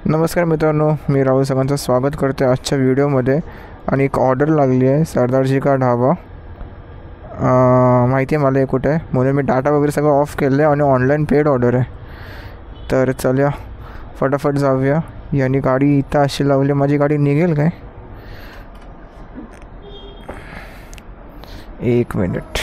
नमस्कार मित्रांनो, मी राहुल सगळ्यांचं स्वागत करते आजच्या व्हिडिओमध्ये. आणि एक ऑर्डर लागली आहे सरदारजी का ढाबा. माहिती आहे मला हे कुठे आहे, म्हणून मी डाटा वगैरे सगळं ऑफ केलं आहे आणि ऑनलाईन पेड ऑर्डर आहे. तर चला फटाफट जाऊया. यांनी गाडी इथं अशी लावली, माझी गाडी निघेल काय? एक मिनिट.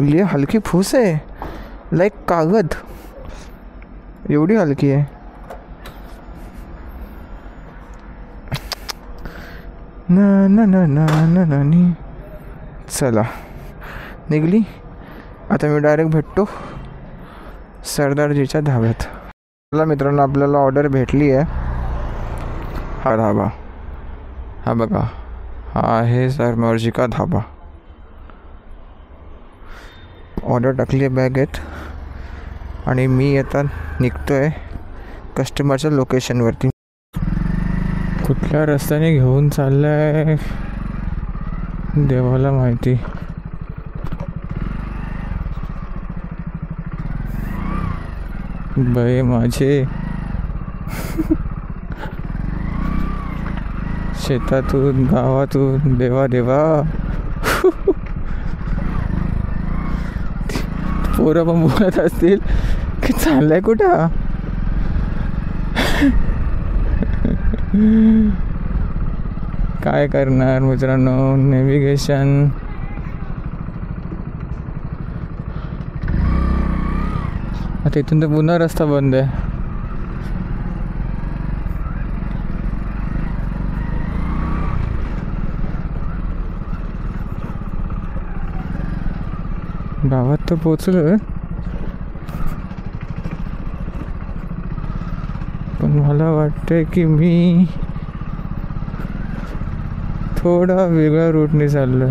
ये हल्की फूस आहे, लाईक कागद एवढी हलकी आहे. ना ना ना ना ना ना नी. चला निघली. आता मी डायरेक्ट भेटतो सरदारजीच्या धाब्यात. चला मित्रांनो, आपल्याला ऑर्डर भेटली आहे. हा धाबा, हा बघा, हा आहे सरदारजी का धाबा. ऑर्डर टाकली आहे बॅगेत आणि मी आता निघतो आहे कस्टमरच्या लोकेशनवरती. कुठल्या रस्त्याने घेऊन चाललं आहे देवाला माहिती. बाई माझे शेतातून गावातून देवा देवा. पोरं पण बोलत असतील की चाललंय कुठं. काय करणार मित्रांनो, नेव्हिगेशन. आता इथून तर पुन्हा रस्ता बंद आहे. गावात तर पोचलं, पण मला वाटतंय की मी थोडा वेगळ्या रूटने चाललो.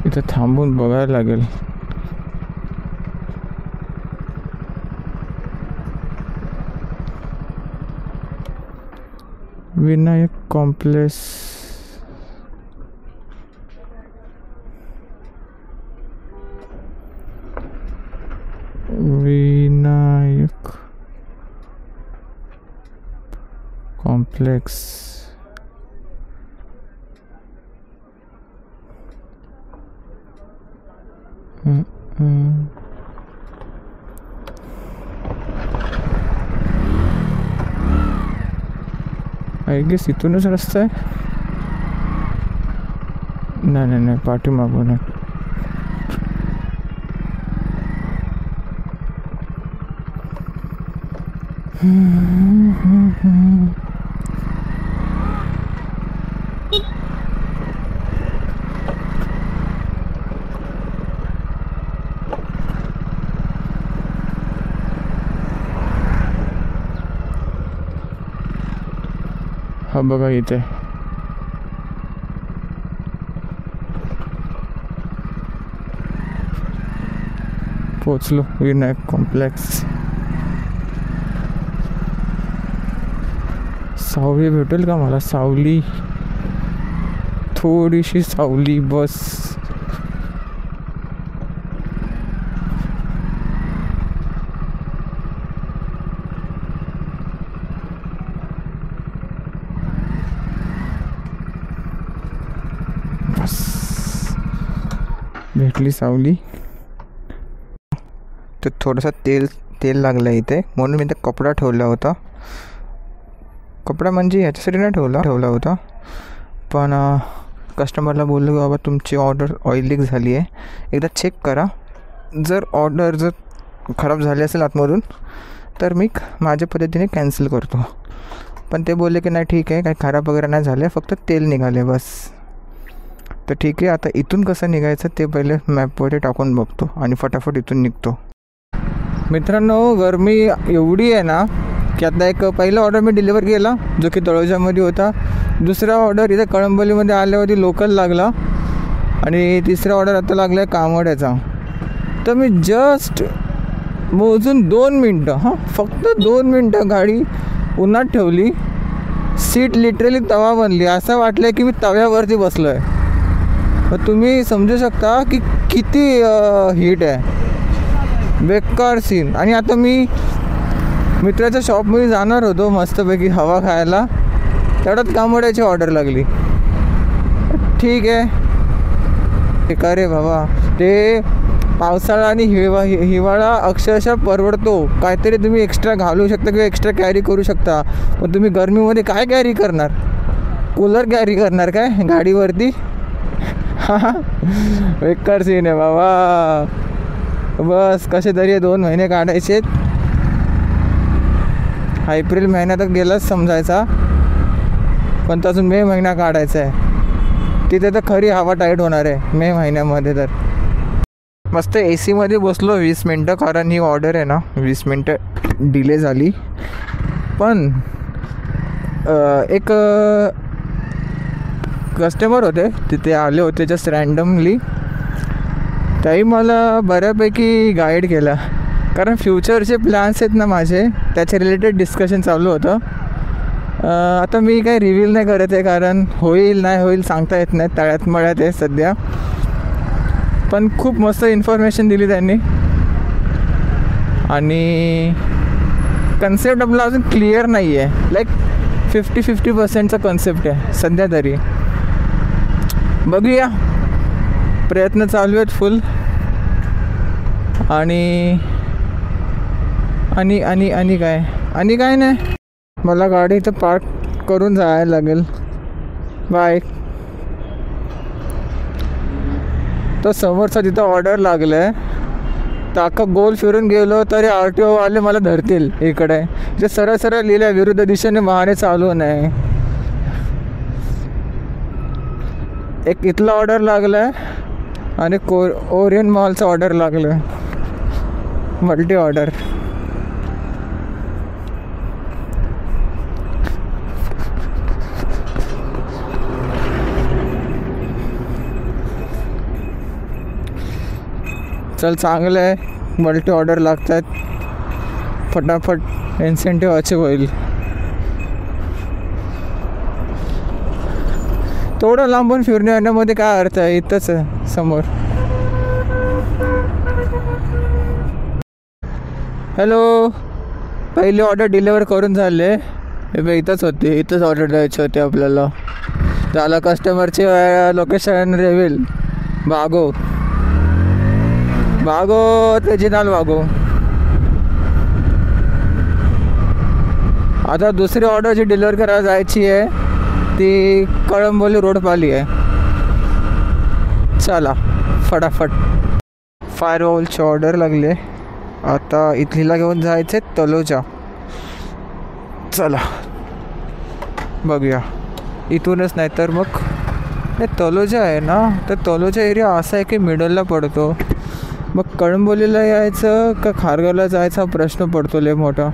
इथं थांबून बघायला लागेल. Vinayak complex. Vinayak complex. I guess इथूनच रस्ता आहे. नाही नाही, पाठीमागून आहे. हा बघा इथे. पोचलो विनायक कॉम्प्लेक्स. सावली भेटेल का मला? सावली, थोडीशी सावली बस. भेटली सावली. तर थोडंसं तेल लागलं इथे, म्हणून मी ते कपडा ठेवला होता. कपडा म्हणजे ह्याच्यासाठी नाही ठेवला होता, पण कस्टमरला बोललो की बाबा तुमची ऑर्डर ऑइल लीक झाली आहे, एकदा चेक करा. जर ऑर्डर खराब झाली असेल आतमधून तर मी माझ्या पद्धतीने कॅन्सल करतो. पण ते बोलले की नाही ठीक आहे, काही खराब वगैरे नाही झाले, फक्त तेल निघाले बस. तर ठीक आहे, आता इथून कसं निघायचं ते पहिले मॅपवरती टाकून बघतो आणि फटाफट इथून निघतो. मित्रांनो, गरमी एवढी आहे ना की आता एक पहिला ऑर्डर मी डिलिव्हर केला जो की तळोजामध्ये होता. दुसरा ऑर्डर इथे कळंबोलीमध्ये आल्यावरती लोकल लागला आणि तिसरा ऑर्डर आता लागला आहे कामोड्याचा. तर मी जस्ट मोजून 2 मिनटं, फक्त 2 मिनटं गाडी उन्हात ठेवली, सीट लिटरली तवा बनली, असं वाटलं की मी तव्यावरती बसलो आहे. मग तुम्ही समजू शकता की किती हीट आहे, बेकार सीन. आणि आता मी मित्राच्या शॉपमध्ये जाणार होतो मस्तपैकी हवा खायला, तेवढ्यात कांबोड्याची ऑर्डर लागली. ठीक आहे का रे बाबा, ते पावसाळा आणि हिवाळा अक्षरशः परवडतो. काहीतरी तुम्ही एक्स्ट्रा घालू शकता किंवा एक्स्ट्रा कॅरी करू शकता, पण तुम्ही गरमीमध्ये काय कॅरी करणार? कूलर कॅरी करणार काय गाडीवरती? बेकार सीन आहे बाबा. बस कसे तरी 2 महिने काढायचे. एप्रिल महिन्यात गेलाच समजायचा, पण अजून मे महिना काढायचा आहे. तिथे तर खरी हवा टाईट होणार आहे मे महिन्यामध्ये. तर मस्त AC मध्ये बसलो 20 मिनटं, कारण ही ऑर्डर आहे ना 20 मिनटं डिले झाली. पण एक कस्टमर होते तिथे आले होते जस्ट रँडमली. त्याही मला बऱ्यापैकी गाईड केला, कारण फ्युचरचे प्लॅन्स आहेत ना माझे, त्याच्या रिलेटेड डिस्कशन चालू होतं. आता मी काही रिव्हील नाही करत आहे, कारण होईल नाही होईल सांगता येत नाही, तळ्यात मळ्यात आहे सध्या. पण खूप मस्त इन्फॉर्मेशन दिली त्यांनी. आणि कन्सेप्ट आपला अजून क्लिअर नाही आहे, लाईक 50-50% कन्सेप्ट आहे सध्या तरी. बघूया, प्रयत्न चालू आहेत फुल. आणि आणि आणि आणि काय नाही, मला गाडी इथं पार्क करून जायला लागेल. बाय. तो समोरचा तिथं ऑर्डर लागलं आहे, तर अख्खा गोल फिरून गेलो तरी RTO वाले मला धरतील. इकडे जे सरळ सरळ लिहिलं विरुद्ध दिशेने वाहने चालू नाही. एक इथला ऑर्डर लागला आहे आणि ओरियन मॉलचा ऑर्डर लागलं आहे, मल्टी ऑर्डर. चल चांगलं आहे, मल्टी ऑर्डर लागत आहेत, फटाफट इन्सेंटिव्ह अचीव होईल. थोडं लांबून फिरून येण्यामध्ये काय अर्थ आहे, इथंच आहे समोर. हॅलो, पहिली ऑर्डर डिलिव्हर करून झाले. इथंच होती, इथंच ऑर्डर द्यायची होती आपल्याला. झालं कस्टमरची लोकेशन रिव्हील. भागो तेजिनाल भागो. आता दुसरी ऑर्डर जी डिलिव्हर करायला जायची आहे ती कळंबोली रोड पाली आहे. चला फटाफट. फायरवॉलची ऑर्डर लागली आहे. आता इथलीला घेऊन जायचे तलोजा. चला बघूया, इथूनच नाही तर मग हे तलोजा आहे ना, तर तलोजा एरिया असा आहे की मिडलला पडतो. मग कळंबोलीला यायचं का खारघरला जायचा प्रश्न पडतो लय मोठा.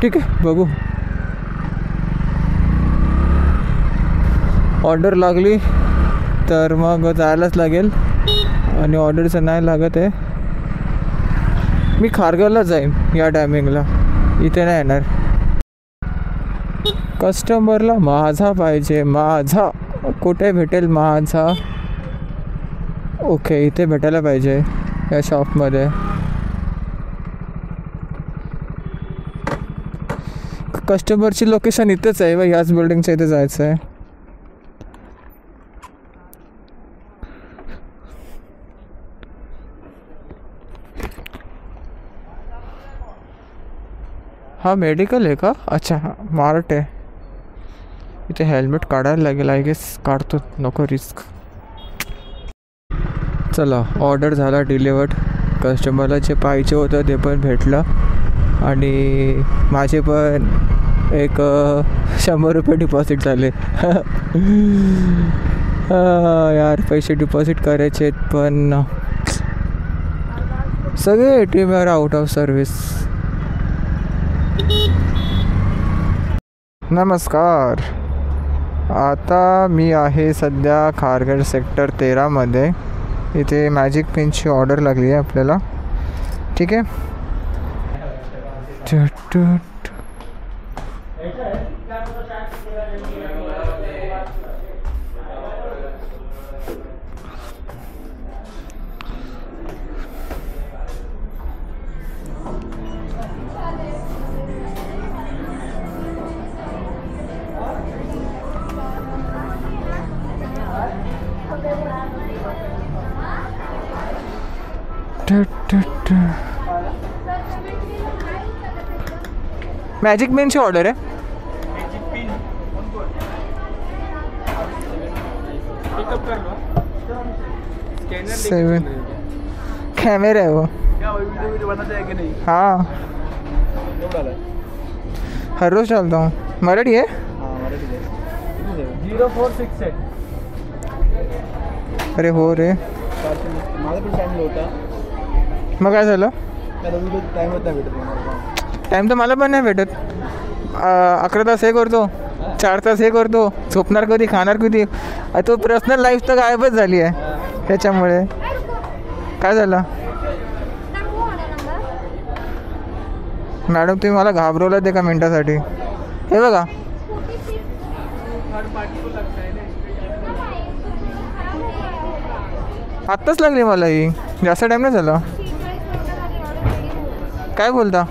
ठीक आहे बघू. ऑर्डर लागली तर मग जायलाच लागेल, आणि ऑर्डरचं नाही लागत आहे. मी खारघरला जाईन या टायमिंगला, इथे नाही येणार. कस्टमरला माझा पाहिजे, माझा कुठे भेटेल माझा? ओके, इथे भेटायला पाहिजे या शॉपमध्ये. कस्टमरची लोकेशन इथेच आहे व याच बिल्डिंगच्या इथे जायचं आहे. हा मेडिकल आहे का? अच्छा मार्ट आहे. इथे हेल्मेट काढायला लागेल आय गेस. काढतो, नको रिस्क. चला ऑर्डर झाला डिलिवर्ड. कस्टमरला जे पाहिजे होतं ते पण भेटलं, आणि माझे पण एक 100 रुपये डिपॉझिट झाले. यार पैसे डिपॉझिट करायचे आहेत, पण सगळे ATM यार आउट ऑफ सर्विस. नमस्कार. आता मी आहे सध्या खारघर सेक्टर 13मध्ये. इथे मॅजिक पेनची ऑर्डर लागली आहे आपल्याला. ठीक आहे. मॅजिक पेनची ऑर्डर आहे. सेवन कॅमेरा आहे वो. हाँ हर रोज डालता हूँ. मराठी आहे. 0468. अरे हो रे. मग काय झालं. टाईम तर मला पण नाही भेटत. 11 तास हे करतो, 4 तास हे करतो, झोपणार कधी, खाणार कधी. तो पर्सनल लाईफ तर गायबच झाली आहे त्याच्यामुळे. काय झालं मॅडम, तुम्ही मला घाबरवलं एका मिनटासाठी. हे बघा आत्ताच लागली मला ही. जास्त टाईम नाही झाला. काय बोलता.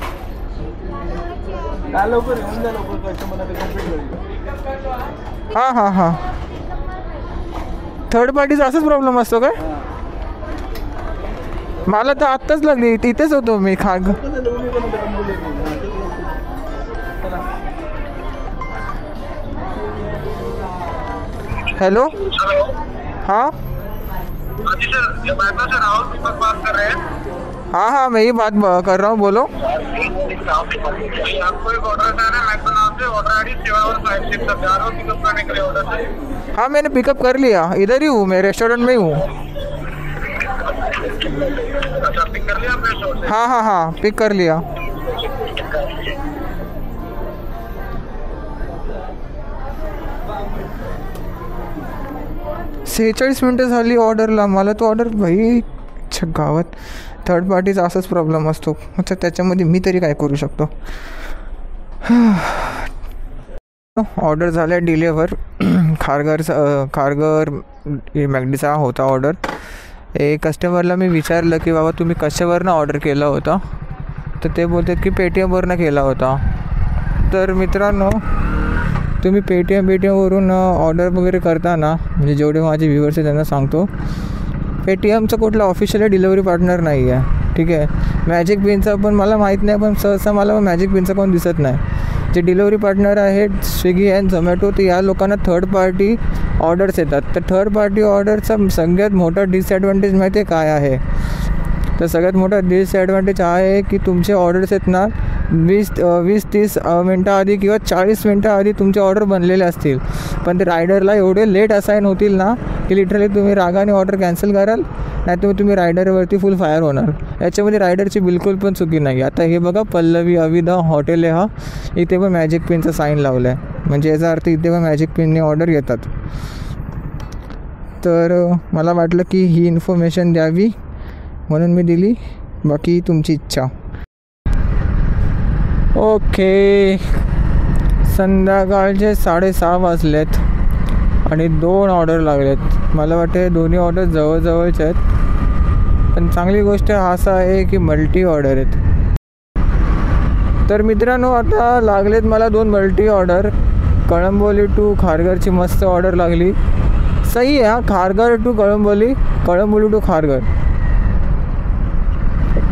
हां हां हां थर्ड पार्टीचा असाच प्रॉब्लेम असतो काय. मला तर आत्ताच लागली. तिथेच होतो मी. खाग हेलो. हाँ जी सर, से राहुल दीपक बात कर रहे हैं. हाँ हाँ मैं ही बात कर रहा हूँ. बोलो. आपको एक ऑर्डर देना है मैकडॉनल्ड्स से. ऑर्डर आईडी 7156 तक जा रहा हूँ पिकअप करने के लिए ऑर्डर से. हाँ मैंने पिकअप कर लिया. इधर ही हूँ मैं, रेस्टोरेंट में ही हूँ. अच्छा पिक कर लिया आपने स्टोर से. हाँ हाँ हाँ पिक कर लिया. 46 मिनटं झाली ऑर्डरला. मला तो ऑर्डर भाई गावात थर्ड पार्टीचा असाच प्रॉब्लेम असतो. अच्छा त्याच्यामध्ये मी तरी काय करू शकतो. ऑर्डर झाला डिलेवर. खारघर मॅगडीचा होता ऑर्डर. कस्टमरला मी विचारलं की बाबा तुम्ही कशावरनं ऑर्डर केला होता, तर ते बोलतात की पेटीएमवरनं केला होता. तर मित्रांनो तुम्ही पेटीएमवरून ऑर्डर वगैरे करताना, म्हणजे जेवढे माझे व्ह्यूअर्स आहेत त्यांना सांगतो, पेटीएमचं कुठलं ऑफिशियली डिलिव्हरी पार्टनर नाही आहे. ठीक आहे. मॅजिक पिनचा पण मला माहीत नाही, पण सहसा मला मॅजिक पिनचा कोण दिसत नाही. जे डिलिव्हरी पार्टनर आहेत स्विगी अँड झोमॅटो, तर या लोकांना थर्ड पार्टी ऑर्डर्स येतात. तर थर्ड पार्टी ऑर्डरचा सगळ्यात मोठा डिसॲडव्हान्टेज माहिती आहे काय आहे. तर सगळ्यात मोठा डिसॲडव्हान्टेज आहे की तुमचे ऑर्डर्स आहेत ना 20-30 मिनटं आधी किंवा 40 मिनटं आधी तुमचे ऑर्डर बनलेले असतील, पण ते रायडरला एवढे लेट असाईन होतील ना की लिटरली तुम्ही रागाने ऑर्डर कॅन्सल कराल, नाही तर तुम्ही रायडरवरती फुल फायर होणार. याच्यामध्ये रायडरची बिलकुल पण चुकी नाही. आता हे बघा पल्लवी अविदा हॉटेल आहे, हा इथे पण मॅजिक पिनचा साईन लावला आहे, म्हणजे याचा अर्थ इथे पण मॅजिक पिनने ऑर्डर येतात. तर मला वाटलं की ही इन्फॉर्मेशन द्यावी म्हणून मी दिली. बाकी तुमची इच्छा. ओके. संध्याकाळचे 6:30 वाजलेत आणि 2 ऑर्डर लागलेत. मला वाटते दोन्ही ऑर्डर जवळजवळचे आहेत, पण चांगली गोष्ट असा आहे की मल्टी ऑर्डर आहेत. तर मित्रांनो आता लागलेत मला 2 मल्टी ऑर्डर. कळंबोली टू खारघरची मस्त ऑर्डर लागली. सही है. खारघर टू कळंबोली, कळंबोली टू खारघर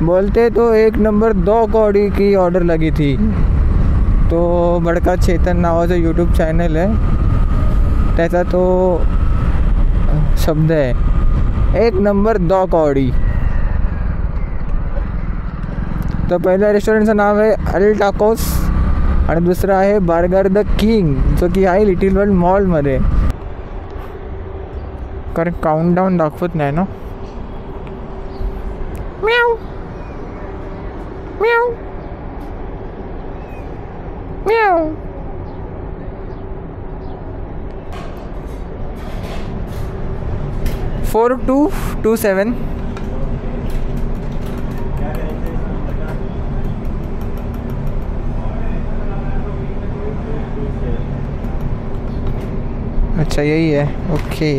बोलते तो 1 नंबर 2 कौड़ी की ऑर्डर लगी थी. तो बड़का चेतन नावाचं यूट्यूब चॅनल आहे, त्याचा तो शब्द आहे 1 नंबर 2 कौड़ी. तर पहिल्या रेस्टॉरंटचं नाव आहे अल टाकोस आणि दुसरं आहे बर्गर द किंग, जो की आहे लिटिल वर्ल्ड मॉलमध्ये. कारण काउंटडाऊन दाखवत नाही ना. म्याऊ म्याऊ म्याऊ. फोर 227. अच्छा यही है, ओके।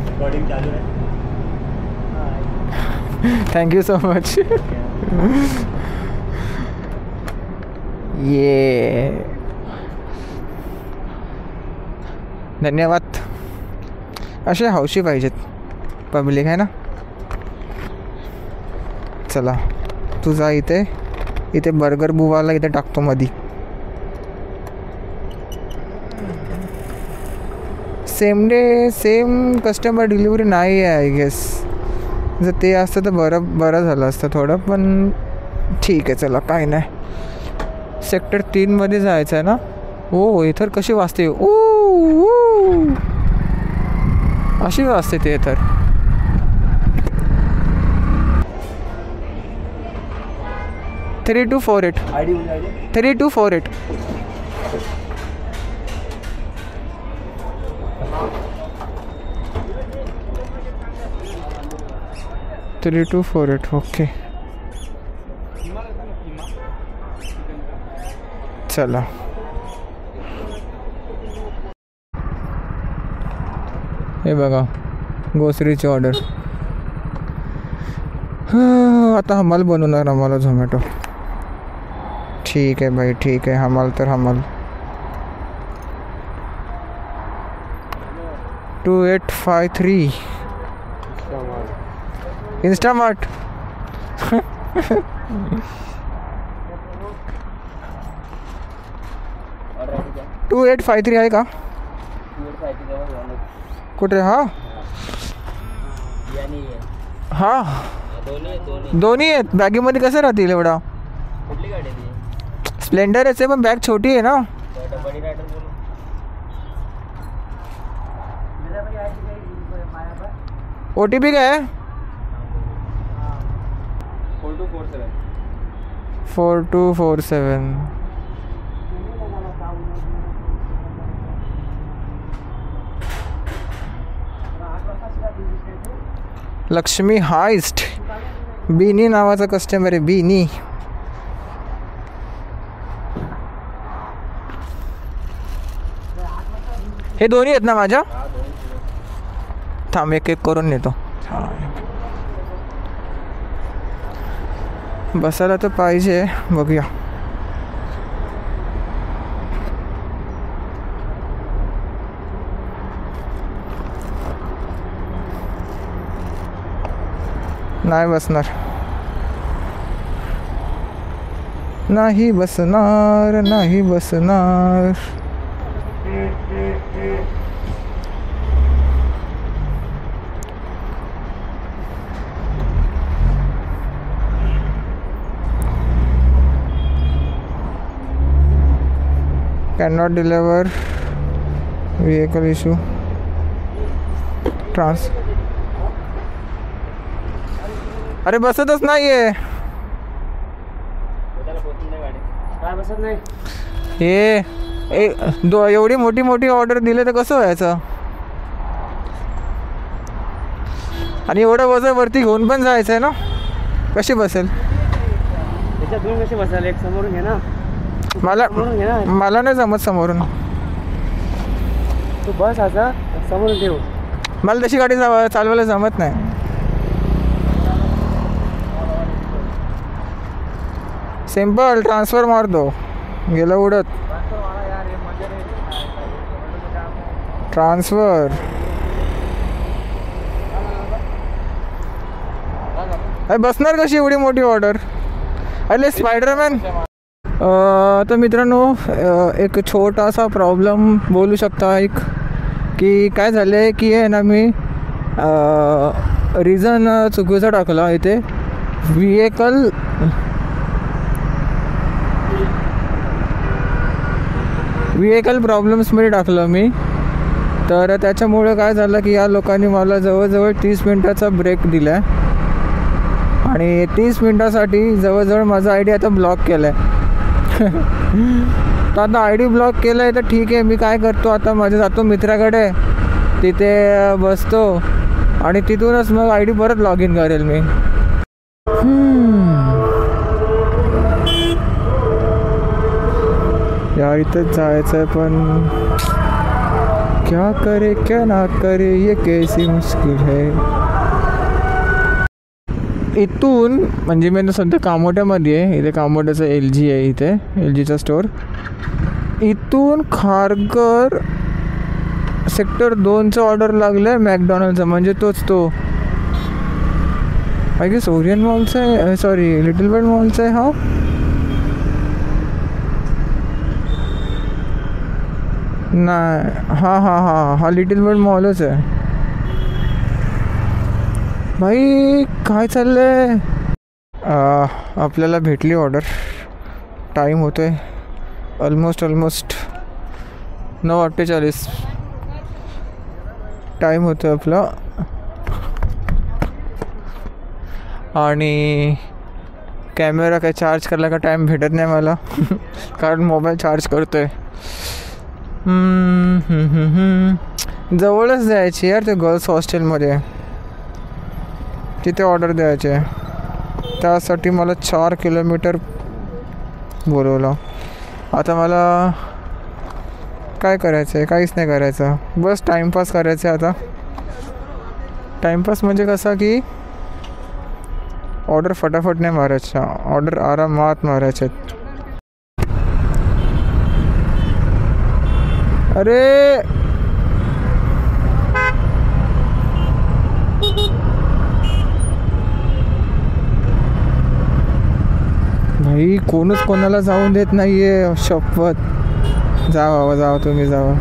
रिकॉर्डिंग चालू है। Thank you so much. ये धन्यवाद। असे हौशी पाहिजेत पब्लिक आहे ना। चला तू जा, इथे बर्गर बुवाला इथे टाकतो मधी। Same day same customer delivery नाही आहे आय गेस। जर ते असतं तर बरं झालं असतं थोडं, पण ठीक आहे चला काय नाही। सेक्टर 3मध्ये जायचं आहे ना। ओ इथं कशी वाजते, ओ अशी वाजते ते तर। Three 3248 ID 3248 3248 okay. चला हे बघा ग्रोसरीची ऑर्डर। आता हमाल बनवणार आम्हाला झोमॅटो। ठीक आहे भाई, ठीक आहे, हमाल तर हमाल। 2853 इंस्टामार्ट। 2853 आहे का कुठे? हां दोन्ही आहेत बॅगीमध्ये। कसं राहतील एवढा? स्प्लेंडरच आहे पण बॅग छोटी आहे ना। OTP काय आहे? 4247। लक्ष्मी हाइस्ट। बिनी नावाचा कस्टमर आहे, बिनी। हे दोन्ही आहेत ना माझ्या? थांब एक करून नेतो। बसायला तर पाहिजे, बघूया। नाही बसणार, नाही बसणार, नाही बसणार। cannot deliver, vehicle issue, ट्रांस। अरे बसतच नाहीये, हे एवढी मोठी मोठी ऑर्डर दिले तर कसं व्हायचं? आणि एवढं वजन वरती घेऊन पण जायचं आहे ना, कशी बसेल? त्याच्यातून कशी बसाल? एक समोरून घे ना। मला नाही जमत समोरून। तू बस आता समोरून ठेव। मला तशी गाडी चालवायला जमत नाही। सिंपल ट्रान्सफर मार दो, गेलं उडत। ट्रान्सफर अरे बसणार कशी एवढी मोठी ऑर्डर? अरे स्पायडरमॅन। तर मित्रांनो एक छोटासा प्रॉब्लेम बोलू शकता एक, की काय झालं आहे की आहे ना, मी रिझन चुकीचा टाकला इथे। व्हिएकल प्रॉब्लेम्समध्ये टाकलं मी, तर त्याच्यामुळे काय झालं की या लोकांनी मला जवळजवळ 30 मिनटाचा ब्रेक दिला आहे आणि 30 मिनटासाठी जवळजवळ माझा आय डी आता ब्लॉक केला आहे। तर आता आय डी ब्लॉक केलं आहे तर ठीक आहे, मी काय करतो आता, माझ्या जातो मित्राकडे, तिथे बसतो आणि तिथूनच मग आय डी परत लॉग इन करेल मी। यार इथंच जायचं आहे पण क्या करे क्या ना करे ये कैसी मुश्किल है. इथून म्हणजे मी सध्या कामोट्यामध्ये आहे. इथे कामोट्याचं LG आहे. इथे LGचा स्टोर. इथून खारघर सेक्टर 2चं ऑर्डर लागलं आहे मॅकडॉनल्डचं. म्हणजे तोच तो आय गेस ओरियन मॉलचा आहे. सॉरी लिटिल बर्ड मॉलचा आहे. हा नाही हा लिटिल बर्ड मॉलच आहे. भाई काय चाललंय. आपल्याला भेटली ऑर्डर. टाईम होतो आहे ऑलमोस्ट 9:48 टाईम होतो आहे आपला. आणि कॅमेरा काय चार्ज करायला का टाईम भेटत नाही मला कारण मोबाईल चार्ज करतो आहे. जवळच जायची यार ते गर्ल्स हॉस्टेलमध्ये. तिथे ऑर्डर द्यायची आहे. त्यासाठी मला 4 किलोमीटर बोलवलं. आता मला काय करायचं आहे. काहीच नाही करायचं. बस टाईमपास करायचं आहे. आता टाईमपास म्हणजे कसा की ऑर्डर फटाफट नाही मारायचा. ऑर्डर आरामात मारायचे. अरे भाई कोणच कोणाला जाऊन देत नाहीये. शपथ. जावा जावा तुम्ही जावा.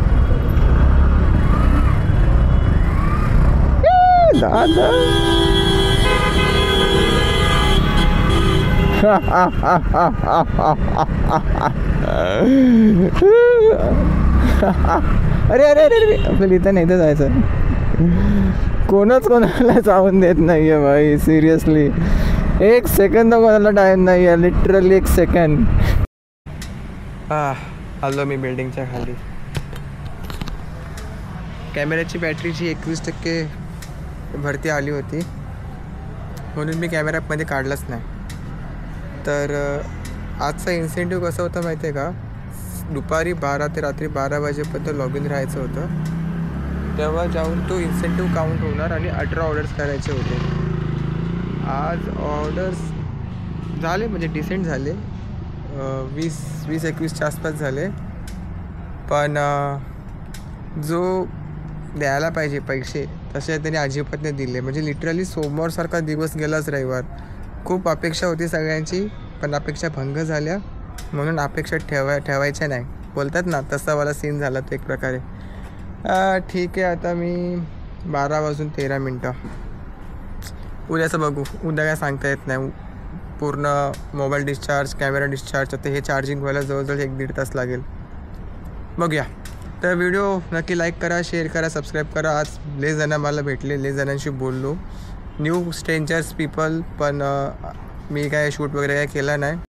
दादा अरे अरे अरे अरे आपल्याला इथं नाही तर जायचं. कोणच कोणाला जाऊन देत नाही आहे भाई. सिरियसली 1 सेकंद कोणाला टाईम नाही आहे. Literally 1 second. आलो मी बिल्डिंगच्या खाली. कॅमेऱ्याची बॅटरीची 21% भरती आली होती म्हणून मी कॅमेऱ्यामध्ये काढलाच नाही. तर आजचा इन्सेंटिव्ह कसं होतं माहिती आहे का. दुपारी 12 ते रात्री 12 वाजेपर्यंत लॉग इन राहायचं होतं. तेव्हा जाऊन तो इन्सेंटिव्ह काउंट होणार आणि 18 ऑर्डर्स करायचे होते. आज ऑर्डर्स झाले म्हणजे डिसेंट झाले. 20-21च्या आसपास झाले. पण जो द्यायला पाहिजे पैसे तसे त्यांनी अजिबात नाही दिले. म्हणजे लिटरली सोमवारसारखा दिवस गेलाच. रविवार. खूप अपेक्षा होती सगळ्यांची पण अपेक्षा भंग झाल्या. म्हणून अपेक्षा ठेवायच्या नाही बोलतात ना. तसा वाला सीन झाला तो एक प्रकारे. ठीक आहे. आता मी 12:13 उद्याचं बघू. उद्या काय सांगता येत नाही. पूर्ण मोबाईल डिस्चार्ज कॅमेरा डिस्चार्ज आता हे चार्जिंग व्हायला जवळजवळ 1-1.5 तास लागेल. बघूया. तर व्हिडिओ नक्की लाईक करा, शेअर करा, सबस्क्राईब करा. आज लय जण मला भेटले. लय जणांशी बोललो. New strangers people. पण मी काय शूट वगैरे काय केला नाही.